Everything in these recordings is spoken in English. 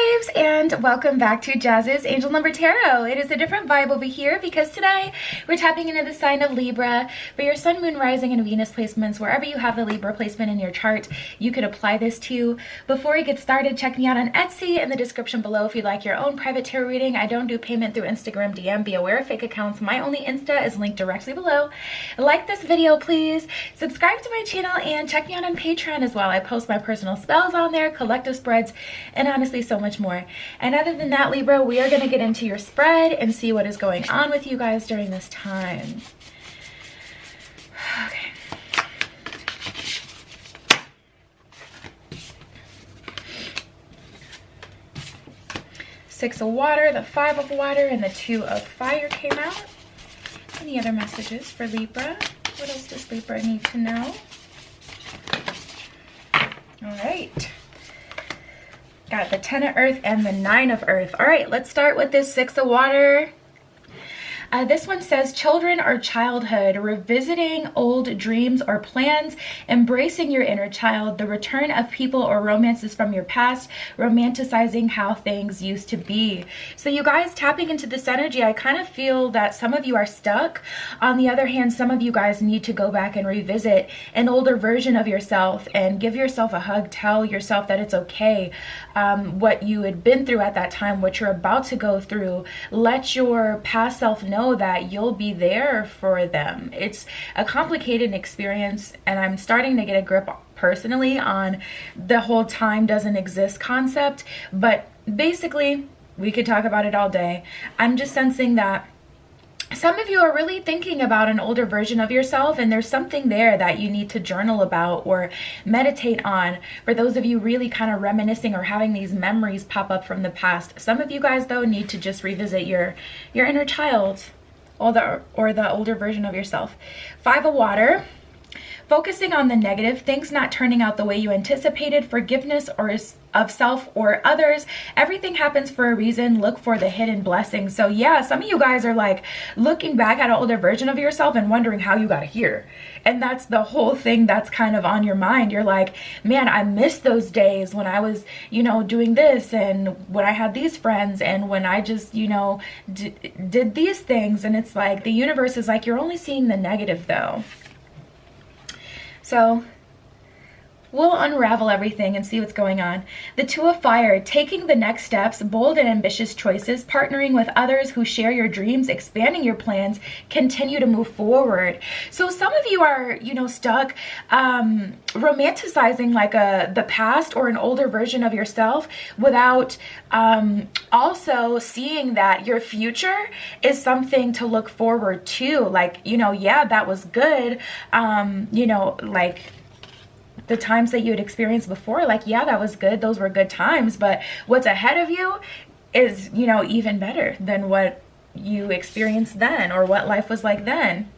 faves, and welcome back to Jazz's Angel Number Tarot. It is a different vibe over here because today we're tapping into the sign of Libra. For your sun, moon, rising, and Venus placements, wherever you have the Libra placement in your chart, you could apply this to. Before we get started, check me out on Etsy in the description below if you'd like your own private tarot reading. I don't do payment through Instagram DM. Be aware of fake accounts. My ONLY Insta is linked directly below. Like this video, please. Subscribe to my channel and check me out on Patreon as well. I post my personal spells on there, collective spreads, and honestly so much more. And other than that, Libra, we are going to get into your spread and see what is going on with you guys during this time. Okay. Six of water, the Five of water, and the Two of fire came out. Any other messages for Libra? What else does Libra need to know? All right. Got the 10 of earth and the 9 of earth. All right, let's start with this 6 of water. This one says children or childhood, revisiting old dreams or plans, embracing your inner child, the return of people or romances from your past, romanticizing how things used to be. So you guys, tapping into this energy, I kind of feel that some of you are stuck. On the other hand, some of you guys need to go back and revisit an older version of yourself and give yourself a hug. Tell yourself that it's okay. What you had been through at that time, what you're about to go through. Let your past self know that you'll be there for them. It's a complicated experience, and I'm starting to get a grip personally on the whole time doesn't exist concept, but basically we could talk about it all day. I'm just sensing that some of you are really thinking about an older version of yourself, and there's something there that you need to journal about or meditate on. For those of you really kind of reminiscing or having these memories pop up from the past, some of you guys though need to just revisit your inner child or the older version of yourself. 5 of water. Focusing on the negative, things not turning out the way you anticipated, forgiveness or of self or others. Everything happens for a reason. Look for the hidden blessings. So yeah, some of you guys are like looking back at an older version of yourself and wondering how you got here. And that's the whole thing that's kind of on your mind. You're like, man, I miss those days when I was, you know, doing this, and when I had these friends, and when I just, you know, did these things. And it's like the universe is like, you're only seeing the negative though. So we'll unravel everything and see what's going on. The 2 of fire, taking the next steps, bold and ambitious choices, partnering with others who share your dreams, expanding your plans, continue to move forward. So some of you are, you know, stuck romanticizing like the past or an older version of yourself without also seeing that your future is something to look forward to. Like, you know, yeah, that was good. You know, like the times that you had experienced before, like, yeah, that was good. Those were good times. But what's ahead of you is, you know, even better than what you experienced then or what life was like then.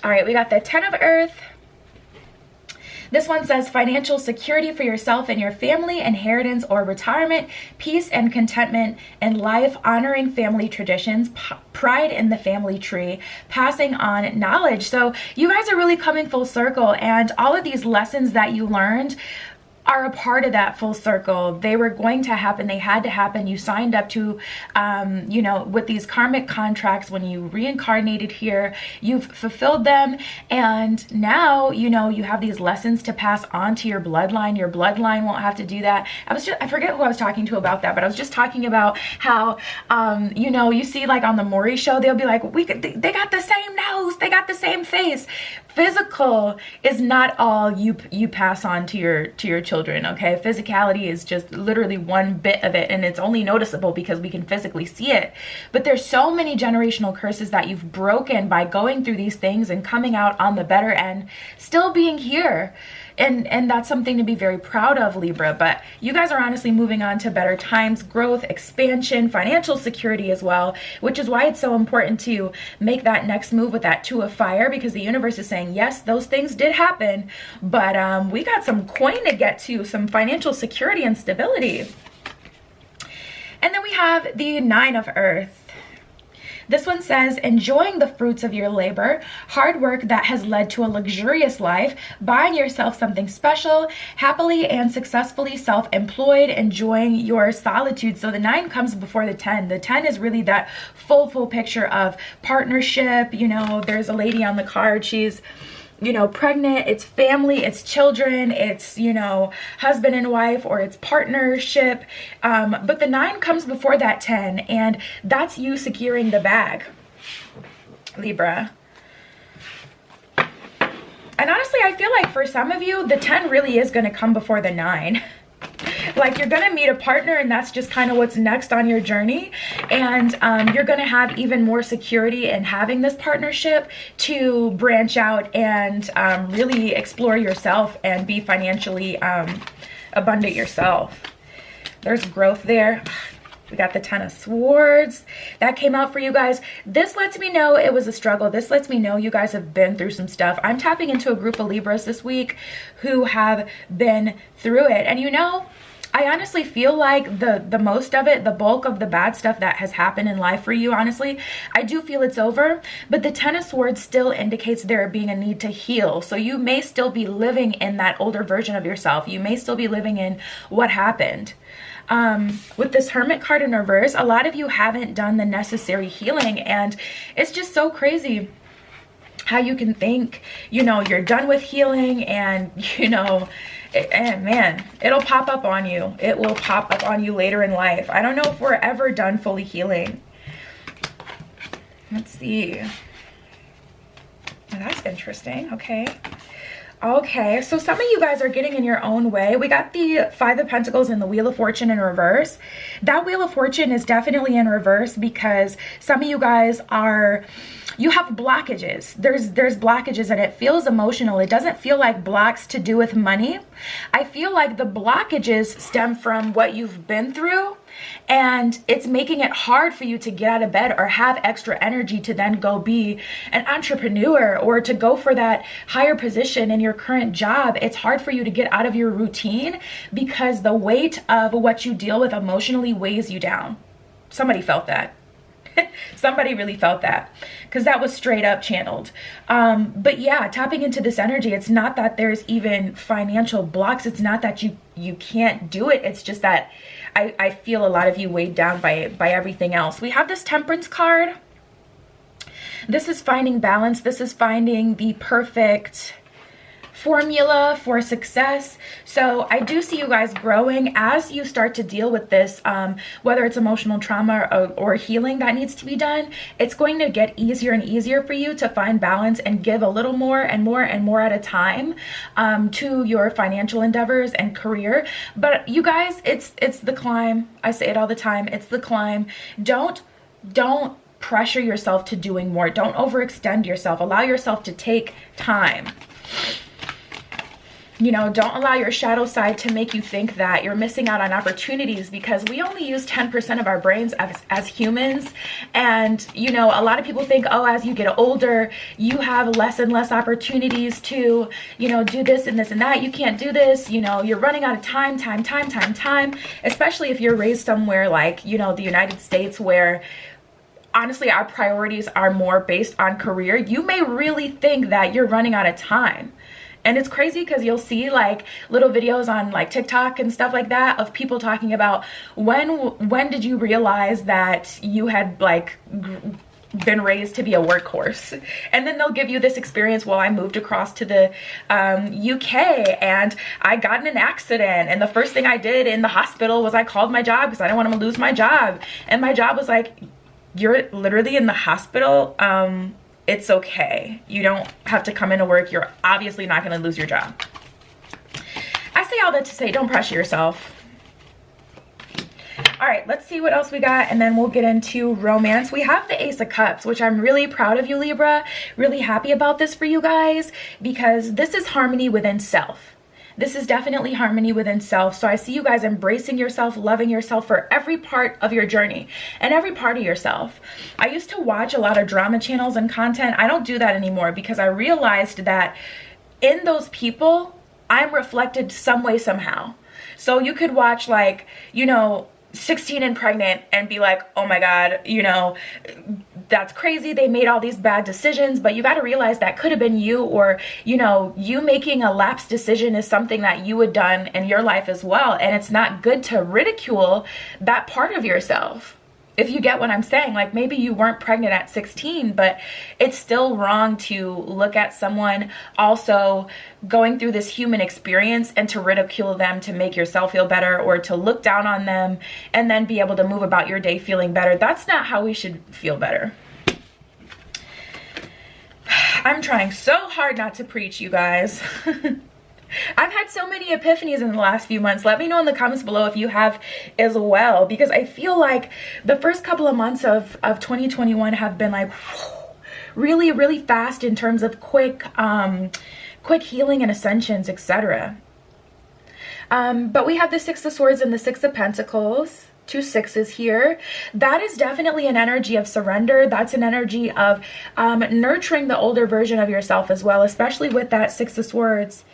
All right, we got the 10 of earth. This one says financial security for yourself and your family, inheritance or retirement, peace and contentment in life, honoring family traditions, pride in the family tree, passing on knowledge. So you guys are really coming full circle, and all of these lessons that you learned are a part of that full circle. They were going to happen. They had to happen. You signed up to, you know, with these karmic contracts when you reincarnated here, you've fulfilled them. And now, you know, you have these lessons to pass on to your bloodline. Your bloodline won't have to do that. I forget who I was talking to about that, but I was just talking about how, you know, you see like on the Maury show, they'll be like, they got the same nose. They got the same face. Physical is not all you pass on to your children, okay? Physicality is just literally one bit of it, and it's only noticeable because we can physically see it. But there's so many generational curses that you've broken by going through these things and coming out on the better end, still being here. And that's something to be very proud of, Libra. But you guys are honestly moving on to better times, growth, expansion, financial security as well, which is why it's so important to make that next move with that 2 of fire, because the universe is saying, yes, those things did happen, but we got some coin to get to, some financial security and stability. And then we have the 9 of earth. This one says, enjoying the fruits of your labor, hard work that has led to a luxurious life, buying yourself something special, happily and successfully self-employed, enjoying your solitude. So the 9 comes before the 10. The 10 is really that full picture of partnership. You know, there's a lady on the card, she's, you know, pregnant, it's family, it's children, it's, you know, husband and wife, or it's partnership. But the 9 comes before that 10, and that's you securing the bag, Libra. And honestly, I feel like for some of you, the 10 really is going to come before the 9. Like, you're gonna meet a partner, and that's just kind of what's next on your journey. And you're gonna have even more security in having this partnership to branch out and really explore yourself and be financially abundant yourself. There's growth there. We got the 10 of Swords that came out for you guys. This lets me know it was a struggle. This lets me know you guys have been through some stuff. I'm tapping into a group of Libras this week who have been through it. And you know, I honestly feel like the most of it, the bulk of the bad stuff that has happened in life for you, honestly, I do feel it's over. But the 10 of Swords still indicates there being a need to heal. So you may still be living in that older version of yourself. You may still be living in what happened. With this Hermit card in reverse, a lot of you haven't done the necessary healing, and it's just so crazy how you can think, you know, you're done with healing, and you know, and man, it'll pop up on you. It will pop up on you later in life. I don't know if we're ever done fully healing. Let's see. Well, that's interesting. Okay, so some of you guys are getting in your own way. We got the 5 of Pentacles and the Wheel of Fortune in reverse. That Wheel of Fortune is definitely in reverse because some of you guys are, you have blockages. There's blockages, and it feels emotional. It doesn't feel like blocks to do with money. I feel like the blockages stem from what you've been through, and it's making it hard for you to get out of bed or have extra energy to then go be an entrepreneur or to go for that higher position in your current job. It's hard for you to get out of your routine because the weight of what you deal with emotionally weighs you down. Somebody felt that. Somebody really felt that, because that was straight up channeled. But yeah, tapping into this energy, it's not that there's even financial blocks. It's not that you can't do it. It's just that I feel a lot of you weighed down by everything else. We have this Temperance card. This is finding balance. This is finding the perfect formula for success. So I do see you guys growing as you start to deal with this, whether it's emotional trauma or healing that needs to be done. It's going to get easier and easier for you to find balance and give a little more and more and more at a time to your financial endeavors and career. But you guys, it's the climb. I say it all the time. It's the climb. Don't pressure yourself to doing more. Don't overextend yourself. Allow yourself to take time. You know, don't allow your shadow side to make you think that you're missing out on opportunities, because we only use 10% of our brains as humans. And, you know, a lot of people think, oh, as you get older, you have less and less opportunities to, you know, do this and this and that. You can't do this. You know, you're running out of time, especially if you're raised somewhere like, you know, the United States, where honestly, our priorities are more based on career. You may really think that you're running out of time. And it's crazy because you'll see like little videos on like TikTok and stuff like that of people talking about when did you realize that you had like been raised to be a workhorse. And then they'll give you this experience. Well, I moved across to the UK and I got in an accident, and the first thing I did in the hospital was I called my job because I didn't want to lose my job. And my job was like, you're literally in the hospital. It's okay. You don't have to come into work. You're obviously not going to lose your job. I say all that to say, don't pressure yourself. All right, let's see what else we got, and then we'll get into romance. We have the Ace of Cups, which I'm really proud of you, Libra. Really happy about this for you guys, because this is harmony within self. This is definitely harmony within self. So I see you guys embracing yourself, loving yourself for every part of your journey and every part of yourself. I used to watch a lot of drama channels and content. I don't do that anymore because I realized that in those people, I'm reflected some way, somehow. So you could watch like, you know, 16 and pregnant and be like, oh my God, you know, that's crazy, they made all these bad decisions, but you got to realize that could have been you, or you making a lapsed decision is something that you had done in your life as well, and it's not good to ridicule that part of yourself. If you get what I'm saying, like maybe you weren't pregnant at 16, but it's still wrong to look at someone also going through this human experience and to ridicule them to make yourself feel better, or to look down on them and then be able to move about your day feeling better. That's not how we should feel better. I'm trying so hard not to preach, you guys. I've had so many epiphanies in the last few months. Let me know in the comments below if you have as well, because I feel like the first couple of months of 2021 have been like really, really fast in terms of quick healing and ascensions, etc. But we have the Six of Swords and the Six of Pentacles. 2 sixes here. That is definitely an energy of surrender. That's an energy of nurturing the older version of yourself as well, especially with that Six of Swords.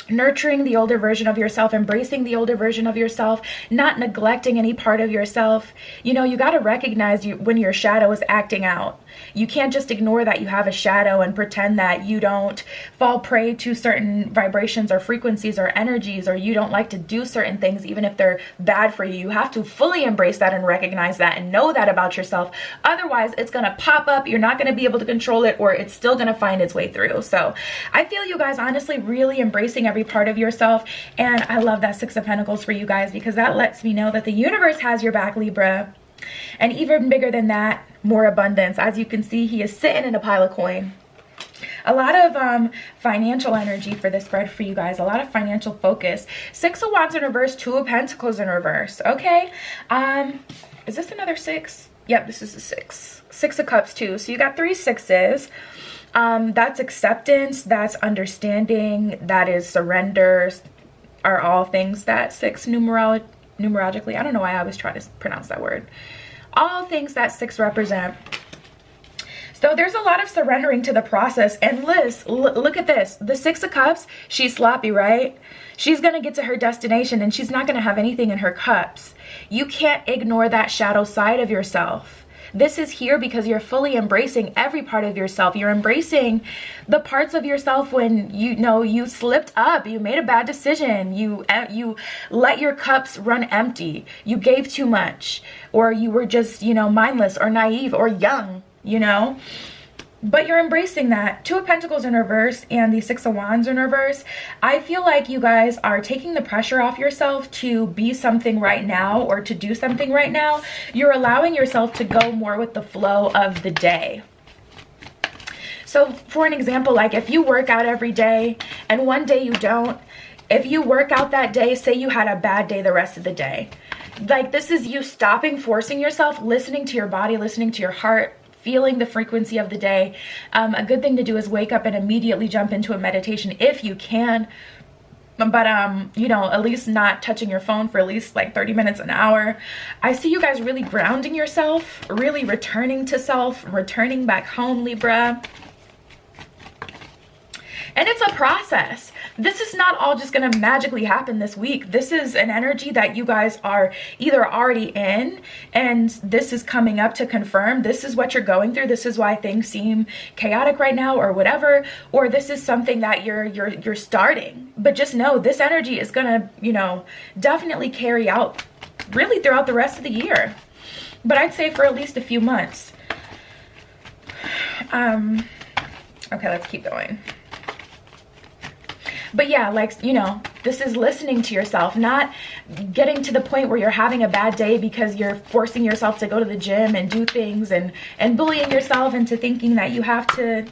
Nurturing the older version of yourself, embracing the older version of yourself, not neglecting any part of yourself. You got to recognize when your shadow is acting out. You can't just ignore that you have a shadow and pretend that you don't fall prey to certain vibrations or frequencies or energies, or you don't like to do certain things even if they're bad for you. You have to fully embrace that and recognize that and know that about yourself. Otherwise, it's going to pop up. You're not going to be able to control it, or it's still going to find its way through. So I feel you guys honestly really embracing every part of yourself, and I love that Six of Pentacles for you guys, because that lets me know that the universe has your back, Libra. And even bigger than that, more abundance. As you can see, he is sitting in a pile of coin. A lot of financial energy for this spread for you guys. A lot of financial focus. Six of Wands in reverse, Two of Pentacles in reverse. Okay. Is this another six? Yep, this is a six. Six of Cups too. So you got 3 sixes. That's acceptance. That's understanding. That is surrender. Are all things that six numerologically. I don't know why I always try to pronounce that word. All things that six represent. So there's a lot of surrendering to the process. And Liz, look at this. The Six of Cups, she's sloppy, right? She's going to get to her destination and she's not going to have anything in her cups. You can't ignore that shadow side of yourself. This is here because you're fully embracing every part of yourself. You're embracing the parts of yourself when you slipped up, you made a bad decision, you let your cups run empty, you gave too much, or you were just, mindless or naive or young, But you're embracing that. Two of Pentacles in reverse and the Six of Wands in reverse. I feel like you guys are taking the pressure off yourself to be something right now or to do something right now. You're allowing yourself to go more with the flow of the day. So for an example, like if you work out every day and one day you don't, if you work out that day, say you had a bad day the rest of the day. Like this is you stopping, forcing yourself, listening to your body, listening to your heart, feeling the frequency of the day. A good thing to do is wake up and immediately jump into a meditation if you can. But, at least not touching your phone for at least like 30 minutes, an hour. I see you guys really grounding yourself, really returning to self, returning back home, Libra. And it's a process. This is not all just going to magically happen this week. This is an energy that you guys are either already in and this is coming up to confirm this is what you're going through. This is why things seem chaotic right now or whatever, or this is something that you're starting. But just know this energy is going to, definitely carry out really throughout the rest of the year. But I'd say for at least a few months. Okay, let's keep going. But yeah, like, this is listening to yourself, not getting to the point where you're having a bad day because you're forcing yourself to go to the gym and do things and bullying yourself into thinking that you have to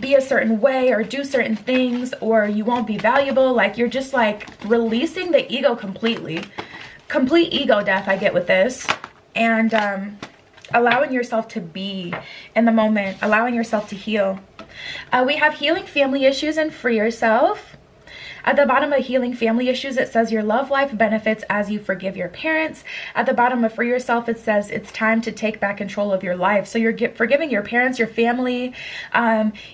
be a certain way or do certain things or you won't be valuable. Like you're just like releasing the ego completely. Complete ego death I get with this. And allowing yourself to be in the moment, allowing yourself to heal. We have healing family issues and free yourself. At the bottom of healing family issues, it says your love life benefits as you forgive your parents. At the bottom of free yourself, it says it's time to take back control of your life. So you're forgiving your parents, your family,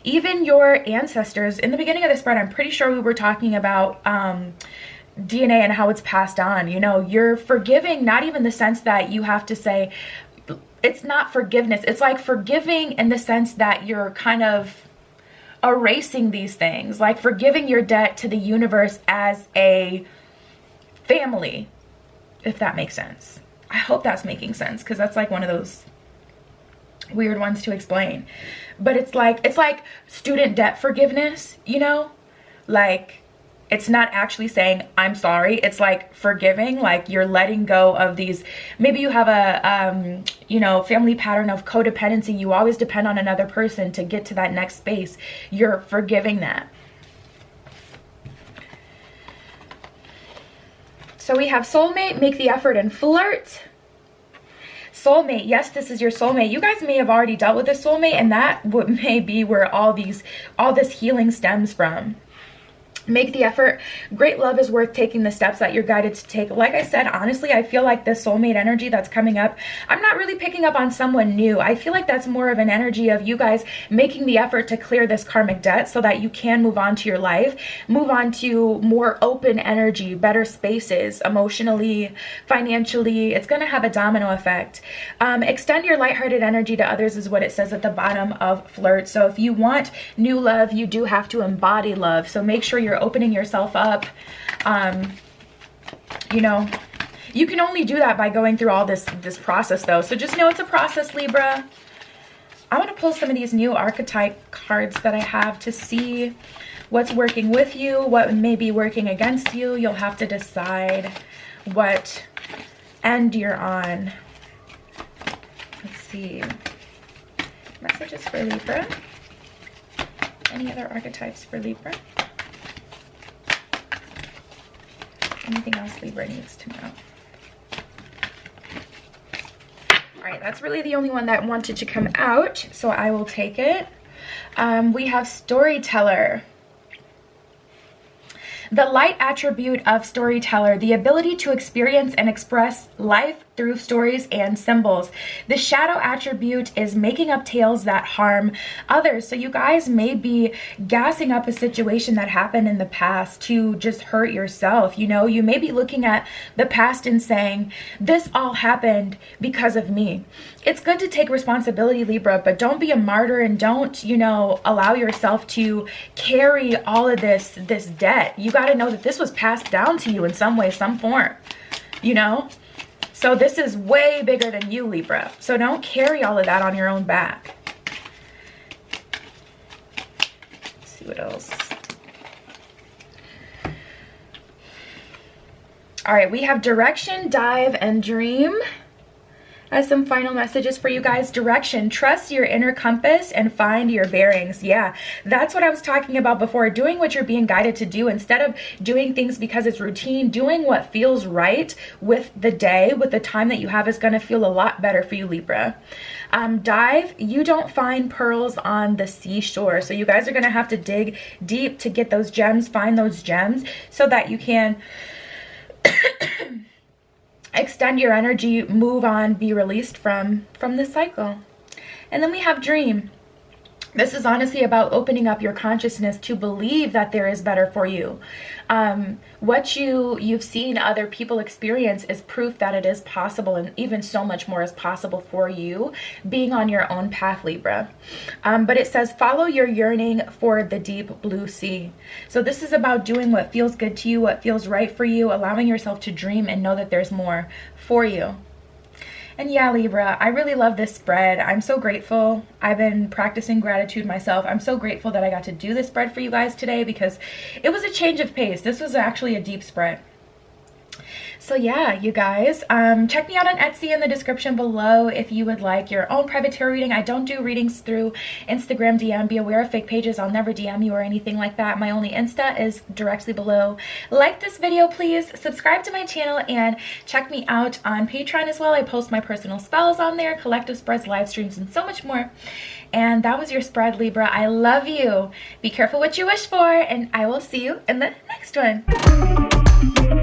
even your ancestors. In the beginning of the spread, I'm pretty sure we were talking about DNA and how it's passed on. You're forgiving, not even the sense that you have to say, it's not forgiveness. It's like forgiving in the sense that you're kind of erasing these things, like forgiving your debt to the universe as a family, if that makes sense. I hope that's making sense, because that's like one of those weird ones to explain. But it's like student debt forgiveness, you know? Like, it's not actually saying I'm sorry. It's like forgiving, like you're letting go of these. Maybe you have a you know, family pattern of codependency. You always depend on another person to get to that next space. You're forgiving that. So we have soulmate, make the effort and flirt. Soulmate, yes, this is your soulmate. You guys may have already dealt with a soulmate, and that may be where all this healing stems from. Make the effort. Great love is worth taking the steps that you're guided to take. Like I said, honestly, I feel like this soulmate energy that's coming up, I'm not really picking up on someone new. I feel like that's more of an energy of you guys making the effort to clear this karmic debt so that you can move on to your life, move on to more open energy, better spaces, emotionally, financially. It's going to have a domino effect. Extend your lighthearted energy to others is what it says at the bottom of flirt. So if you want new love, you do have to embody love. So make sure you're opening yourself up. You know, you can only do that by going through all this process though. So just know it's a process, Libra. I want to pull some of these new archetype cards that I have to see what's working with you, what may be working against you. You'll have to decide what end you're on. Let's see. Messages for Libra. Any other archetypes for Libra? Anything else Libra needs to know? All right, that's really the only one that wanted to come out, so I will take it. We have storyteller. The light attribute of storyteller, the ability to experience and express life through stories and symbols. The shadow attribute is making up tales that harm others. So you guys may be gassing up a situation that happened in the past to just hurt yourself. You know, you may be looking at the past and saying, this all happened because of me. It's good to take responsibility, Libra, but don't be a martyr and don't, you know, allow yourself to carry all of this debt. You got to know that this was passed down to you in some way, some form, you know? So this is way bigger than you, Libra. So don't carry all of that on your own back. Let's see what else. All right, we have direction, dive, and dream. As some final messages for you guys. Direction, trust your inner compass and find your bearings. Yeah, that's what I was talking about before. Doing what you're being guided to do instead of doing things because it's routine. Doing what feels right with the day, with the time that you have, is going to feel a lot better for you, Libra. Dive, you don't find pearls on the seashore. So you guys are going to have to dig deep to get those gems, find those gems so that you can extend your energy, move on, be released from this cycle. And then we have dream. This is honestly about opening up your consciousness to believe that there is better for you. What you've seen other people experience is proof that it is possible, and even so much more is possible for you being on your own path, Libra. But it says, follow your yearning for the deep blue sea. So this is about doing what feels good to you, what feels right for you, allowing yourself to dream and know that there's more for you. And yeah, Libra, I really love this spread. I'm so grateful. I've been practicing gratitude myself. I'm so grateful that I got to do this spread for you guys today because it was a change of pace. This was actually a deep spread. So yeah, you guys, check me out on Etsy in the description below if you would like your own private tarot reading. I don't do readings through Instagram DM. Be aware of fake pages. I'll never DM you or anything like that. My only Insta is directly below. Like this video, please. Subscribe to my channel and check me out on Patreon as well. I post my personal spells on there, collective spreads, live streams, and so much more. And that was your spread, Libra. I love you. Be careful what you wish for, and I will see you in the next one.